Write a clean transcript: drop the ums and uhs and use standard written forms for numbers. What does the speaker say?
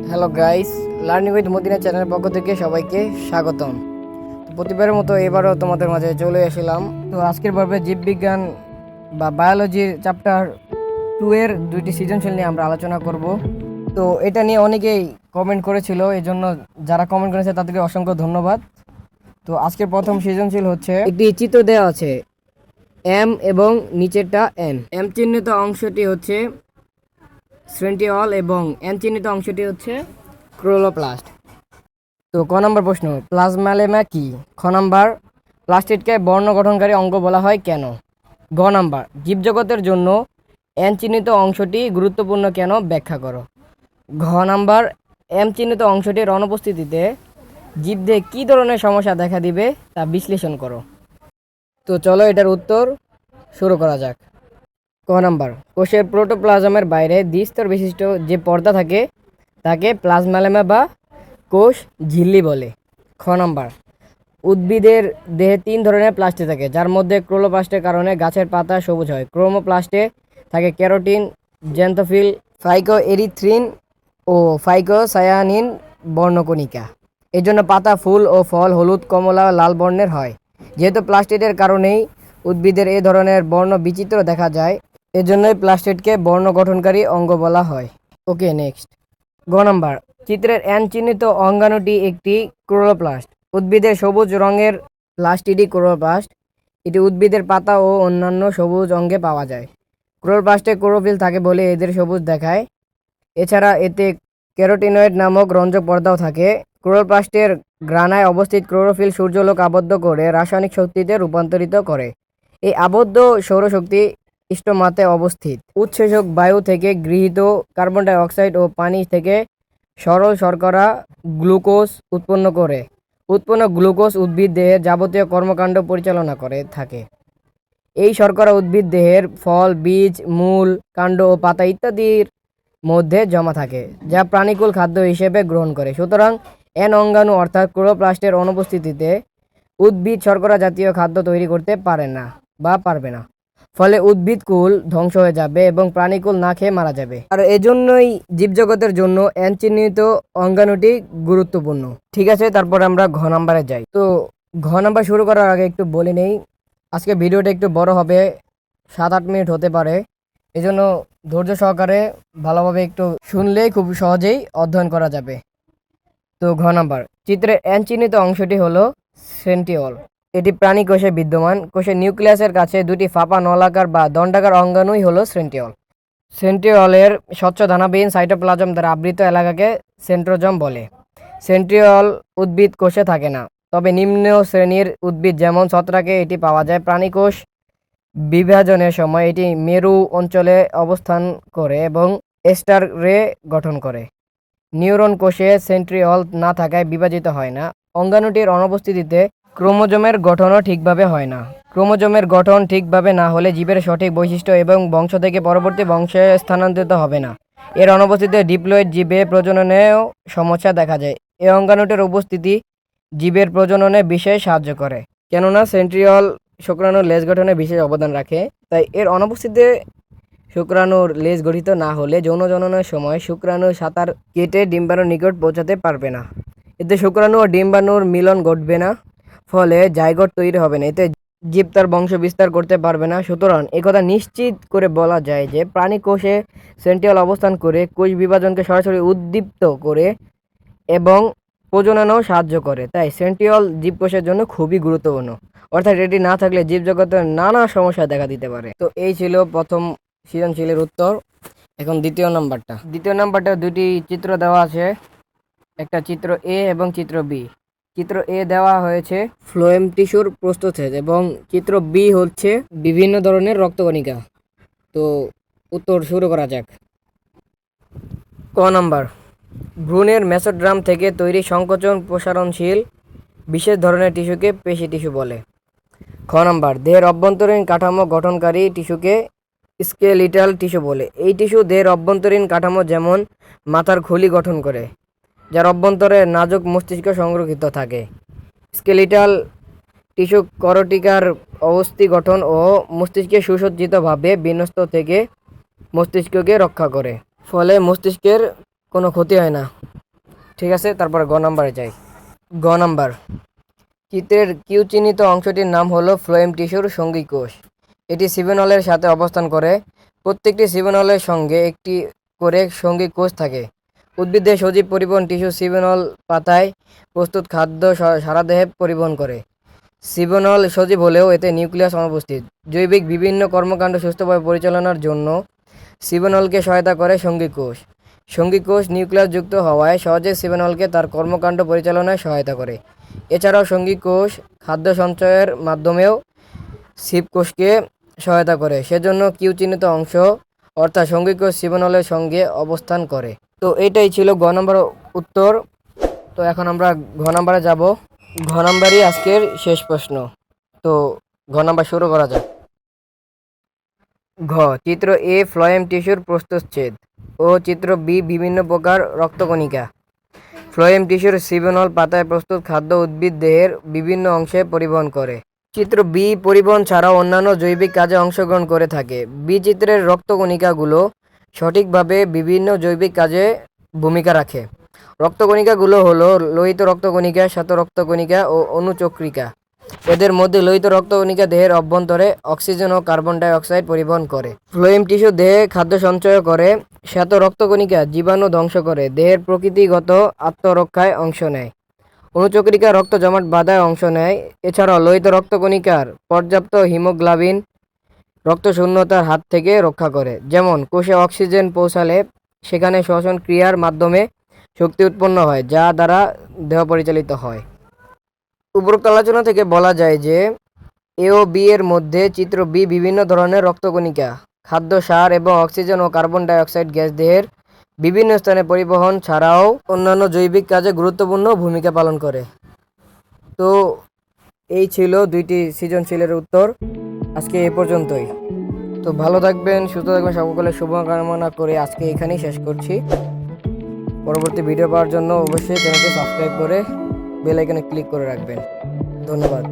Hello guys, learning with Madina চ্যানেলের পক্ষ থেকে সবাইকে স্বাগতম। প্রতিবারের মতো এবারও তোমাদের মাঝে চলে এসেলাম। তো আজকের পর্বে জীববিজ্ঞান বা বায়োলজির চ্যাপ্টার 2 এর 2টি সৃজনশীল নিয়ে আমরা আলোচনা করব। তো এটা নিয়ে অনেকেই কমেন্ট করেছিল, এই জন্য যারা কমেন্ট করেছে তাদেরকে অসংখ্য ধন্যবাদ। তো আজকের প্রথম সৃজনশীল হচ্ছে, একটি চিত্র দেওয়া আছে এম এবং নিচেরটা এন। এম চিহ্নিত অংশটি হচ্ছে সেন্ট্রিওল এবং এন চিহ্নিত অংশটি হচ্ছে ক্লোরোপ্লাস্ট। তো ক নম্বর প্রশ্ন, প্লাজমালেমা কি? খ নম্বর, প্লাস্টিডকে বর্ণ গঠনকারী অঙ্গ বলা হয় কেন? গ নম্বর, জীবজগতের জন্য এন চিহ্নিত অংশটি গুরুত্বপূর্ণ কেন ব্যাখ্যা করো। ঘ নম্বর, এম চিহ্নিত অংশটির অনুপস্থিতিতে জীবদেহে কী ধরনের সমস্যা দেখা দিবে তা বিশ্লেষণ করো। তো চলো এটার উত্তর শুরু করা যাক। ক নাম্বার, কোষের প্রোটোপ্লাজমের বাইরে দ্বিস্তর বিশিষ্ট যে পর্দা থাকে তাকে প্লাজমালেমা বা কোষ ঝিল্লি বলে। খ নাম্বার, উদ্ভিদের দেহে 3 ধরনের প্লাস্টে থাকে, যার মধ্যে ক্লোরোপ্লাস্টের কারণে গাছের পাতা সবুজ হয়। ক্রোমোপ্লাস্টে থাকে ক্যারোটিন, জেন্থোফিল, ফাইকোএরিথ্রিন ও ফাইকোসায়ানিন বর্ণকণিকা। এই জন্য পাতা, ফুল ও ফল হলুদ, কমলা, লাল বর্ণের হয়। যেহেতু প্লাস্টিডের কারণেই উদ্ভিদের এ ধরনের বর্ণ বিচিত্র দেখা যায়, এজন্যই প্লাস্টিডকে বর্ণ গঠনকারী অঙ্গ বলা হয়। ওকে, নেক্সট। গ নাম্বার, চিত্রের এন চিহ্নিত অঙ্গাণুটি একটি ক্লোরোপ্লাস্ট। উদ্ভিদের সবুজ রঙের প্লাস্টিডই ক্লোরোপ্লাস্ট। এটি উদ্ভিদের পাতা ও অন্যান্য সবুজ অঙ্গে পাওয়া যায়। ক্লোরোপ্লাস্টে ক্লোরোফিল থাকে বলে এদের সবুজ দেখায়। এছাড়া এতে ক্যারোটিনয়েড নামক রঞ্জক পর্দাও থাকে। ক্লোরোপ্লাস্টের গ্রানায় অবস্থিত ক্লোরোফিল সূর্যালোক আবদ্ধ করে রাসায়নিক শক্তিতে রূপান্তরিত করে। এই আবদ্ধ সৌরশক্তি স্টোমাতে অবস্থিত উৎসেচক বায়ু থেকে গৃহীত কার্বন ডাই অক্সাইড ও পানি থেকে সরল শর্করা গ্লুকোজ উৎপন্ন করে। উৎপন্ন গ্লুকোজ উদ্ভিদ দেহের যাবতীয় কর্মকাণ্ড পরিচালনা করে থাকে। এই শর্করা উদ্ভিদ দেহের ফল, বীজ, মূল, কাণ্ড ও পাতা ইত্যাদির মধ্যে জমা থাকে, যা প্রাণীকুল খাদ্য হিসেবে গ্রহণ করে। সুতরাং এন অঙ্গাণু অর্থাৎ ক্লোরোপ্লাস্টের অনুপস্থিতিতে উদ্ভিদ শর্করা জাতীয় খাদ্য তৈরি করতে পারে না বা পারবে না। ফলে উদ্ভিদকুল ধ্বংস হয়ে যাবে এবং প্রাণীকুল না খেয়ে মারা যাবে। আর এজন্যই জীবজগতের জন্য এন চিহ্নিত অঙ্গাণুটি গুরুত্বপূর্ণ। ঠিক আছে, তারপর আমরা ঘ নাম্বারে যাই। তো ঘ নাম্বার শুরু করার আগে একটু বলে নেই, আজকে ভিডিওটা একটু বড় হবে, 7-8 মিনিট হতে পারে। এজন্য ধৈর্য সহকারে ভালোভাবে একটু শুনলেই খুব সহজেই অধ্যয়ন করা যাবে। তো ঘ নাম্বার, চিত্রের এন চিহ্নিত অংশটি হলো সেন্ট্রিওল। এটি প্রাণী কোষে বিদ্যমান। কোষের নিউক্লিয়াসের কাছে 2টি ফাঁপা নলাকার বা দণ্ডাকার অঙ্গাণুই হলো সেন্ট্রিওল। সেন্ট্রিওলের স্বচ্ছ দানাবিহীন সাইটোপ্লাজম দ্বারা আবৃত এলাকাকে সেন্ট্রোজম বলে। সেন্ট্রিওল উদ্ভিদ কোষে থাকে না, তবে নিম্ন শ্রেণীর উদ্ভিদ যেমন ছত্রাকে এটি পাওয়া যায়। প্রাণীকোষ বিভাজনের সময় এটি মেরু অঞ্চলে অবস্থান করে এবং এস্টার রে গঠন করে। নিউরন কোষে সেন্ট্রিওল না থাকায় বিভাজিত হয় না। অঙ্গাণুটির অনুপস্থিতিতে ক্রোমোজোমের গঠনও ঠিকভাবে হয় না। ক্রোমোজোমের গঠন ঠিকভাবে না হলে জীবের সঠিক বৈশিষ্ট্য এবং বংশ থেকে পরবর্তী বংশে স্থানান্তরিত হবে না। এর অনুপস্থিতিতে ডিপ্লয়েড জীবে প্রজননেও সমস্যা দেখা যায়। এই অঙ্গাণুটির উপস্থিতি জীবের প্রজননে বিশেষ সাহায্য করে, কেননা সেন্ট্রিওল শুক্রাণুর লেজ গঠনে বিশেষ অবদান রাখে। তাই এর অনুপস্থিতিতে শুক্রাণুর লেজ গঠিত না হলে যৌন জননের সময় শুক্রাণু সাঁতার কেটে ডিম্বাণুর নিকট পৌঁছাতে পারবে না। এতে শুক্রাণু ও ডিম্বাণুর মিলন ঘটবে না, ফলে জাইগোট তৈরি হবে না। এতে জীব তার বংশ বিস্তার করতে পারবে না। সুতরাং একথা নিশ্চিত করে বলা যায় যে প্রাণী কোষে সেন্ট্রিওল অবস্থান করে কোষ বিভাজনকে সরাসরি উদ্দীপ্ত করে এবং প্রজননেও সাহায্য করে। তাই সেন্ট্রিওল জীবকোষের জন্য খুবই গুরুত্বপূর্ণ। অর্থাৎ এটি না থাকলে জীবজগতের নানা সমস্যা দেখা দিতে পারে। তো এই ছিল প্রথম সৃজনশীলের উত্তর। এখন দ্বিতীয় নাম্বারটা 2টি চিত্র দেওয়া আছে, একটা চিত্র এ এবং চিত্র বি। চিত্র এ দেওয়া হয়েছে ফ্লোয়েম টিস্যুর প্রস্থচ্ছেদ এবং চিত্র বি হচ্ছে বিভিন্ন ধরনের রক্তকণিকা। তো উত্তর শুরু করা যাক। ক নাম্বার, ভ্রূণের মেসোড্রাম থেকে তৈরি সংকোচন প্রসারণশীল বিশেষ ধরনের টিস্যুকে পেশি টিস্যু বলে। খ নাম্বার, দেহের অভ্যন্তরীণ কাঠামো গঠনকারী টিস্যুকে স্কেলিটাল টিস্যু বলে। এই টিস্যু দেহের অভ্যন্তরীণ কাঠামো যেমন মাথার খুলি গঠন করে, যার অভ্যন্তরে নাজুক মস্তিষ্ক সংরক্ষিত থাকে। স্কেলিটাল টিস্যু করটিকার অস্থি গঠন ও মস্তিষ্কে সুসজ্জিতভাবে বিন্যস্ত থেকে মস্তিষ্ককে রক্ষা করে। ফলে মস্তিষ্কের কোনো ক্ষতি হয় না। ঠিক আছে, তারপর গ নাম্বারে যাই। গ নাম্বার, চিত্রের কিউ চিহ্নিত অংশটির নাম হলো ফ্লোয়েম টিস্যুর সঙ্গী কোষ। এটি সিবেনলের সাথে অবস্থান করে। প্রত্যেকটি সিবেনলের সঙ্গে একটি করে সঙ্গী কোষ থাকে। উদ্ভিদের সজীব পরিবহন টিস্যু সিবেনল পাতায় প্রস্তুত খাদ্য সারা দেহে পরিবহন করে। সিবেনল সজীব হলেও এতে নিউক্লিয়াস অনুপস্থিত। জৈবিক বিভিন্ন কর্মকাণ্ড সুস্থভাবে পরিচালনার জন্য সিবেনলকে সহায়তা করে সঙ্গী কোষ। সঙ্গী কোষ নিউক্লিয়াসযুক্ত হওয়ায় সহজে সিবেনলকে তার কর্মকাণ্ড পরিচালনায় সহায়তা করে। এছাড়াও সঙ্গী কোষ খাদ্য সঞ্চয়ের মাধ্যমেও সিব কোষকে সহায়তা করে। সেজন্য কিউ চিহ্নিত অংশ অর্থাৎ সঙ্গী কোষ সিবেনলের সঙ্গে অবস্থান করে। তো এটাই ছিল গ নম্বর উত্তর। তো এখন আমরা ঘ নম্বরে যাব। ঘ নম্বরই আজকের শেষ প্রশ্ন। তো ঘ নম্বর শুরু করা যাক। ঘ, চিত্র এ ফ্লোয়েম টিস্যুর প্রস্থচ্ছেদ ও চিত্র বি বিভিন্ন প্রকার রক্তকণিকা। ফ্লোয়েম টিস্যুর সিবেনল পাতায় প্রস্তুত খাদ্য উদ্ভিদ দেহের বিভিন্ন অংশে পরিবহন করে। চিত্র বি পরিবহন ছাড়াও অন্যান্য জৈবিক কাজে অংশগ্রহণ করে থাকে। বি চিত্রের রক্তকণিকাগুলো সঠিকভাবে বিভিন্ন জৈবিক কাজে ভূমিকা রাখে। রক্তকণিকাগুলো হলো লোহিত রক্তকণিকা, শ্বেত রক্তকণিকা ও অনুচক্রিকা। এদের মধ্যে লোহিত রক্তকণিকা দেহের অভ্যন্তরে অক্সিজেন ও কার্বন ডাই অক্সাইড পরিবহন করে। ফ্লোয়েম টিস্যু দেহে খাদ্য সঞ্চয় করে। শ্বেত রক্তকণিকা জীবাণু ধ্বংস করে দেহের প্রকৃতিগত আত্মরক্ষায় অংশ নেয়। অনুচক্রিকা রক্ত জমাট বাঁধায় অংশ নেয়। এছাড়াও লোহিত রক্তকণিকার পর্যাপ্ত হিমোগ্লোবিন রক্তশূন্যতার হাত থেকে রক্ষা করে। যেমন কোষে অক্সিজেন পৌঁছালে সেখানে শ্বসন ক্রিয়ার মাধ্যমে শক্তি উৎপন্ন হয়, যা দ্বারা দেহ পরিচালিত হয়। উপরোক্ত আলোচনা থেকে বলা যায় যে এ ও বি এর মধ্যে চিত্র বি বিভিন্ন ধরনের রক্তকণিকা, খাদ্য, সার এবং অক্সিজেন ও কার্বন ডাই অক্সাইড গ্যাস দেহের বিভিন্ন স্থানে পরিবহন ছাড়াও অন্যান্য জৈবিক কাজে গুরুত্বপূর্ণ ভূমিকা পালন করে। তো এই ছিল দুইটি সৃজনশীলের উত্তর। আজকে এ পর্যন্তই। তো ভালো থাকবেন, সুস্থ থাকবেন, সকলের শুভকামনা করে আজকে এখানেই শেষ করছি। পরবর্তী ভিডিও পাওয়ার জন্য অবশ্যই চ্যানেলটি সাবস্ক্রাইব করে বেল আইকনে ক্লিক করে রাখবেন। ধন্যবাদ।